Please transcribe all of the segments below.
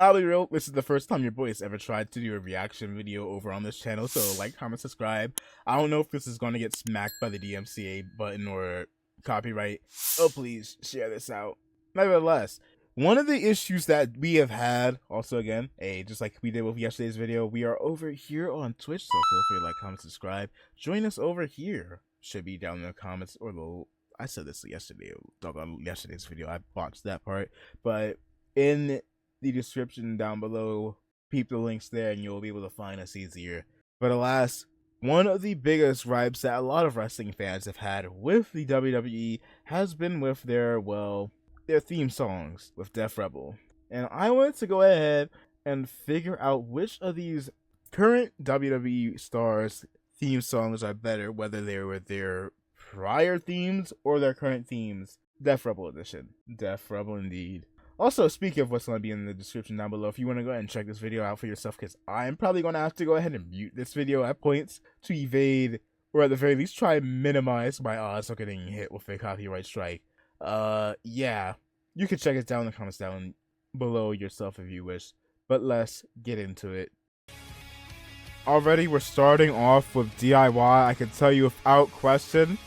I'll be real, this is the first time your boy has ever tried to do a reaction video over on this channel, so like, comment, subscribe. I don't know if this is going to get smacked by the DMCA button or copyright. Oh, please share this out. Nevertheless, one of the issues that we have had, also again, just like we did with yesterday's video, we are over here on Twitch, so feel free to like, comment, subscribe. Join us over here. Should be down in the comments or the, I said this yesterday, on yesterday's video, I botched that part, but in the description down below, peep the links there and you'll be able to find us easier. But alas, one of the biggest gripes that a lot of wrestling fans have had with the WWE has been with their theme songs with Def Rebel. And I wanted to go ahead and figure out which of these current WWE stars' theme songs are better, whether they were their prior themes or their current themes. Def Rebel edition. Def Rebel indeed. Also, speaking of what's going to be in the description down below, if you want to go ahead and check this video out for yourself, because I'm probably going to have to go ahead and mute this video at points to evade, or at the very least try and minimize my odds of getting hit with a copyright strike. Yeah. You can check it down in the comments down below yourself if you wish, but let's get into it. Already, we're starting off with DIY. I can tell you without question,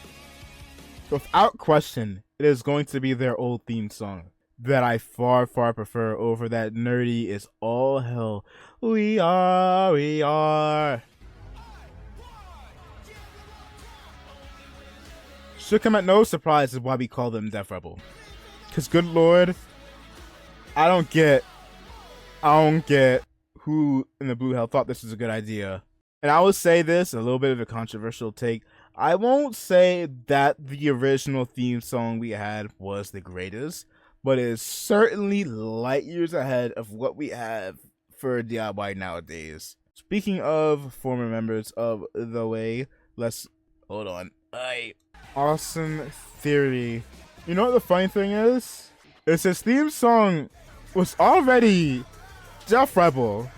it is going to be their old theme song that I far prefer over that nerdy is all hell. We are. Should come at no surprise is why we call them Def Rebel. Cause good lord, I don't get who in the blue hell thought this was a good idea. And I will say this, a little bit of a controversial take. I won't say that the original theme song we had was the greatest, but it is certainly light years ahead of what we have for DIY nowadays. Speaking of former members of The Way, let's hold on. Austin Theory. You know what the funny thing is? Is his theme song was already Def Rebel.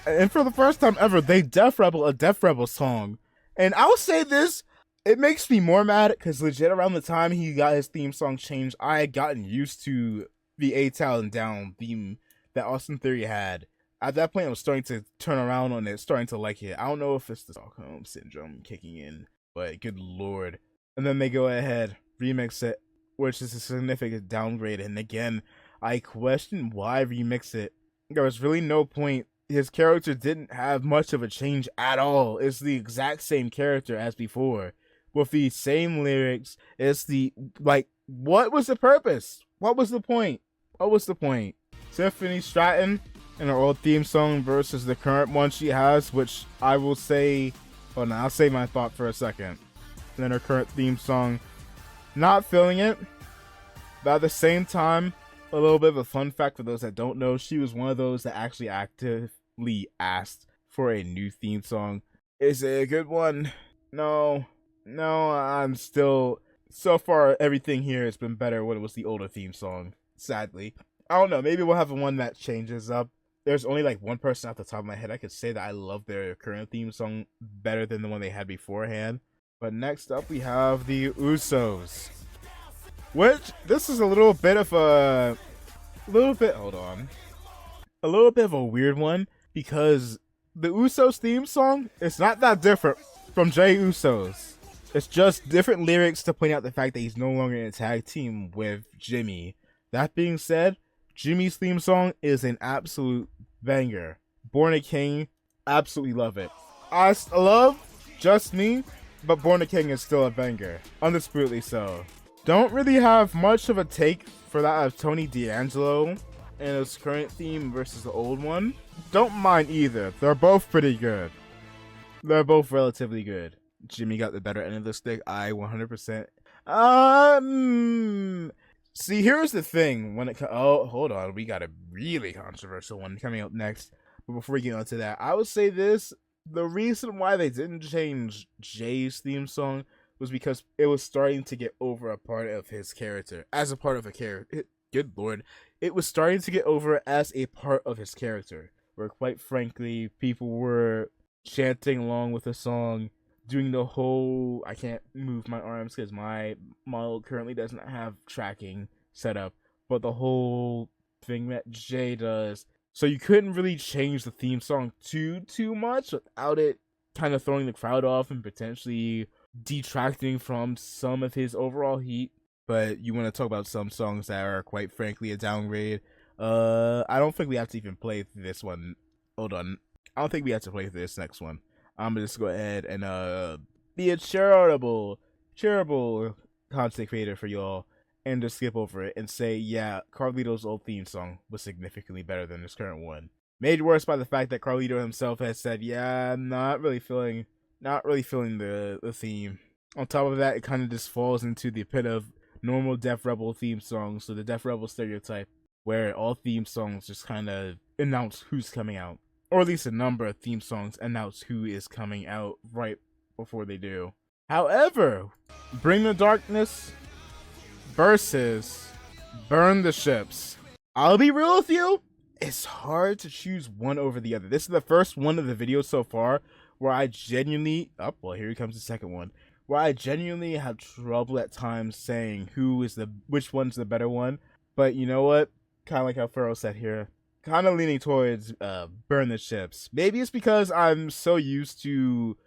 And for the first time ever, they Def Rebel a Def Rebel song. And I'll say this, it makes me more mad because legit around the time he got his theme song changed, I had gotten used to the A-Town Down theme that Austin Theory had. At that point, I was starting to turn around on it, starting to like it. I don't know if it's the Stockholm Syndrome kicking in, but good lord. And then they go ahead, remix it, which is a significant downgrade. And again, I question why remix it. There was really no point. His character didn't have much of a change at all. It's the exact same character as before, with the same lyrics. It's the, like, what was the purpose? What was the point? What was the point? Tiffany Stratton and her old theme song versus the current one she has, which I will say, oh no, I'll say my thought for a second. And then her current theme song, not feeling it, but at the same time, a little bit of a fun fact for those that don't know, she was one of those that actually actively asked for a new theme song. Is it a good one? No, I'm still, so far everything here has been better when it was the older theme song, sadly. I don't know, maybe we'll have one that changes up. There's only like one person off the top of my head I could say that I love their current theme song better than the one they had beforehand. But next up we have the Usos. Which, this is a little bit of a weird one, because the Usos theme song is not that different from Jey Uso's. It's just different lyrics to point out the fact that he's no longer in a tag team with Jimmy. That being said, Jimmy's theme song is an absolute banger. Born a King, absolutely love it. I love Just Me, but Born a King is still a banger. Undisputedly so. Don't really have much of a take for that of Tony D'Angelo and his current theme versus the old one. Don't mind either. They're both pretty good. They're both relatively good. Jimmy got the better end of the stick. I 100%. See, here's the thing. When it hold on, we got a really controversial one coming up next. But before we get onto that, I would say this: the reason why they didn't change Jay's theme song was because it was starting to get over a part of his character. As a part of a character. Good lord. It was starting to get over as a part of his character. Where, quite frankly, people were chanting along with the song, doing the whole, I can't move my arms because my model currently doesn't have tracking set up, but the whole everything that Jay does. So you couldn't really change the theme song too much without it kind of throwing the crowd off and potentially detracting from some of his overall heat. But you want to talk about some songs that are quite frankly a downgrade. I don't think we have to even play this one. Hold on. I don't think we have to play this next one. I'm gonna just go ahead and be a charitable content creator for y'all and just skip over it and say, yeah, Carlito's old theme song was significantly better than this current one. Made worse by the fact that Carlito himself has said, yeah, I'm not really feeling the theme. On top of that, it kind of just falls into the pit of normal Def Rebel theme songs, so the Def Rebel stereotype, where all theme songs just kind of announce who's coming out. Or at least a number of theme songs announce who is coming out right before they do. However, Bring the Darkness versus Burn the Ships. I'll be real with you, it's hard to choose one over the other. This is the first one of the videos so far where I genuinely, here comes the second one, where I genuinely have trouble at times saying which one's the better one. But you know what? Kind of like how Pharaoh said here, kind of leaning towards Burn the Ships. Maybe it's because I'm so used to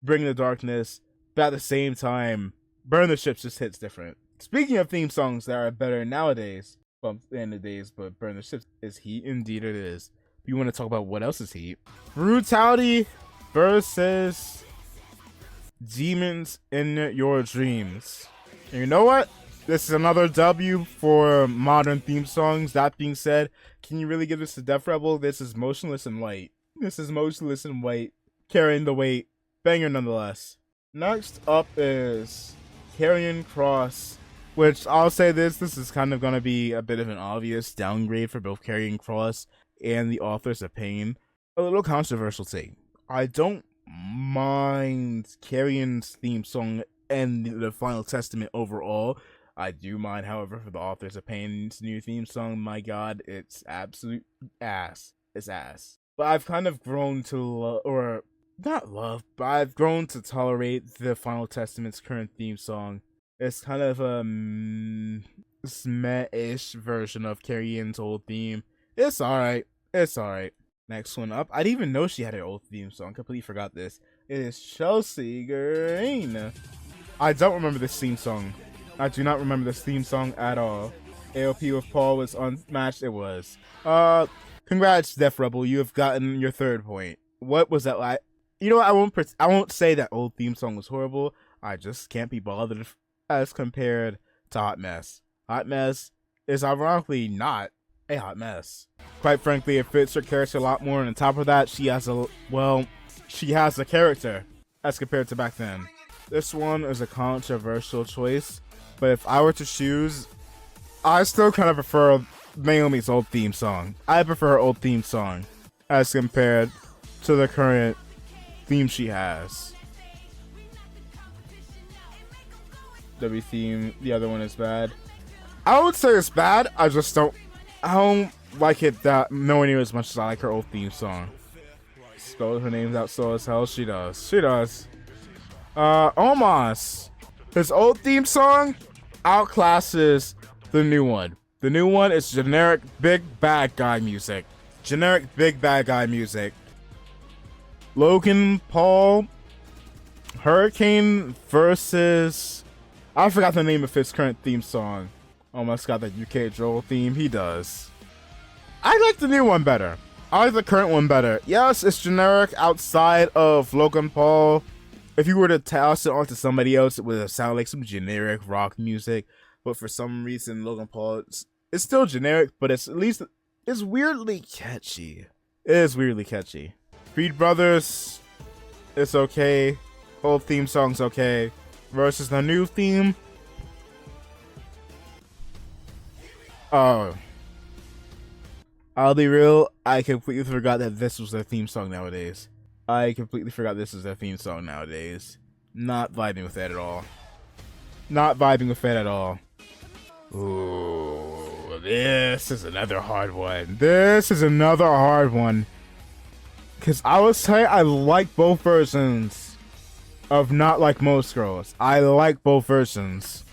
Bring the Darkness, but at the same time, Burn the Ships just hits different. Speaking of theme songs that are better nowadays, well, in the days, but Burn the Ships is heat. Indeed it is. If you want to talk about what else is heat, Brutality versus Demons in Your Dreams. And you know what? This is another W for modern theme songs. That being said, can you really give this to Def Rebel? This is Motionless in White. Carrying the weight. Banger nonetheless. Next up is Karrion Kross, which I'll say this is kind of going to be a bit of an obvious downgrade for both Karrion Kross and the Authors of Pain. A little controversial take. I don't mind Karrion's theme song and the Final Testament overall. I do mind, however, for the Authors of Pain's new theme song. My god, it's absolute ass. It's ass. But I've kind of grown to but I've grown to tolerate the Final Testament's current theme song. It's kind of a meh-ish version of Karrion's old theme. It's alright. Next one up. I didn't even know she had her old theme song. Completely forgot this. It is Chelsea Green. I don't remember this theme song. I do not remember this theme song at all. AOP with Paul was unmatched. It was. Congrats, Def Rebel. You have gotten your third point. What was that like? You know what? I won't say that old theme song was horrible. I just can't be bothered as compared to Hot Mess. Hot Mess is ironically not a hot mess. Quite frankly, it fits her character a lot more, and on top of that, she has a character as compared to back then. This one is a controversial choice, but if I were to choose, I still kind of prefer Naomi's old theme song. I prefer her old theme song as compared to the current theme she has. W theme, the other one is bad. I would say it's bad. I don't like it that nowhere near as much as I like her old theme song. Spelled her name's out so as hell. She does. Omos. His old theme song outclasses the new one. The new one is generic big bad guy music. Logan Paul Hurricane versus, I forgot the name of his current theme song. Almost got that UK Joel theme. He does. I like the new one better. I like the current one better. Yes, it's generic outside of Logan Paul. If you were to toss it onto somebody else, it would sound like some generic rock music. But for some reason, Logan Paul, it's still generic, but it's weirdly catchy. It is weirdly catchy. Creed Brothers, it's okay. Old theme song's okay. Versus the new theme. Oh. I'll be real, I completely forgot that this was their theme song nowadays. Not vibing with that at all. Ooh, this is another hard one. Because I would say I like both versions of Not Like Most Girls. I like both versions.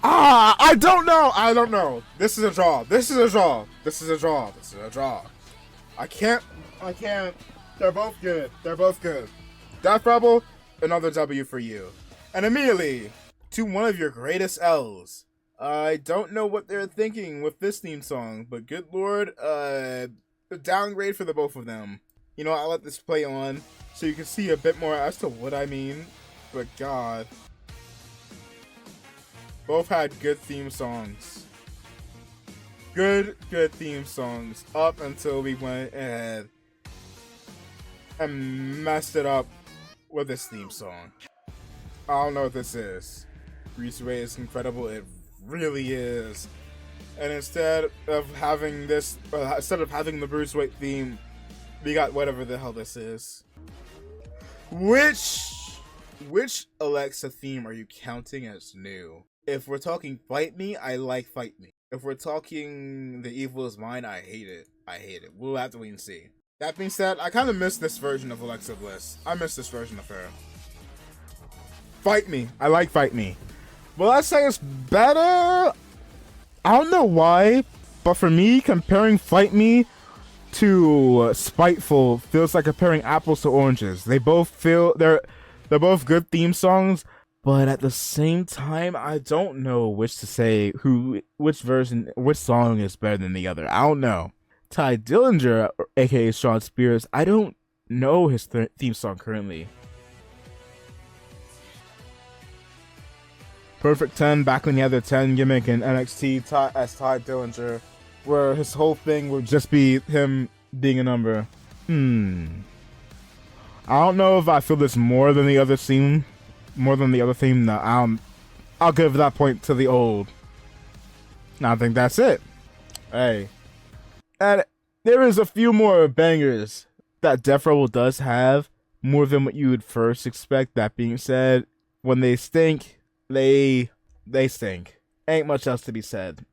I don't know. I don't know. This is a draw. This is a draw. This is a draw. This is a draw. I can't. They're both good. They're both good. Death Rebel, another W for you. And immediately to one of your greatest L's. I don't know what they're thinking with this theme song, but good lord, a downgrade for the both of them. You know, I'll let this play on so you can see a bit more as to what I mean. But god. Both had good theme songs. Good theme songs. Up until we went ahead and messed it up with this theme song. I don't know what this is. Greaseway is incredible. It really is. And instead of having this, instead of having the Bruce Wayne theme, we got whatever the hell this is. Which Alexa theme are you counting as new? If we're talking Fight Me, I like Fight Me. If we're talking The Evil Is Mine, I hate it. I hate it. We'll have to wait and see. That being said, I kind of miss this version of Alexa Bliss. I miss this version of her. Fight Me. I like Fight Me. Will I say it's better? I don't know why, but for me, comparing Fight Me to Spiteful feels like comparing apples to oranges. They both feel they're both good theme songs, but at the same time, I don't know which to say which song is better than the other. I don't know. Ty Dillinger, aka Sean Spears, I don't know his theme song currently. Perfect 10 back when he had the 10 gimmick in NXT as Ty Dillinger, where his whole thing would just be him being a number. I don't know if I feel this more than the other theme. No, I'll give that point to the old. I think that's it. Hey. And there is a few more bangers that Death Rebel does have, more than what you would first expect. That being said, when they stink, they stink. Ain't much else to be said.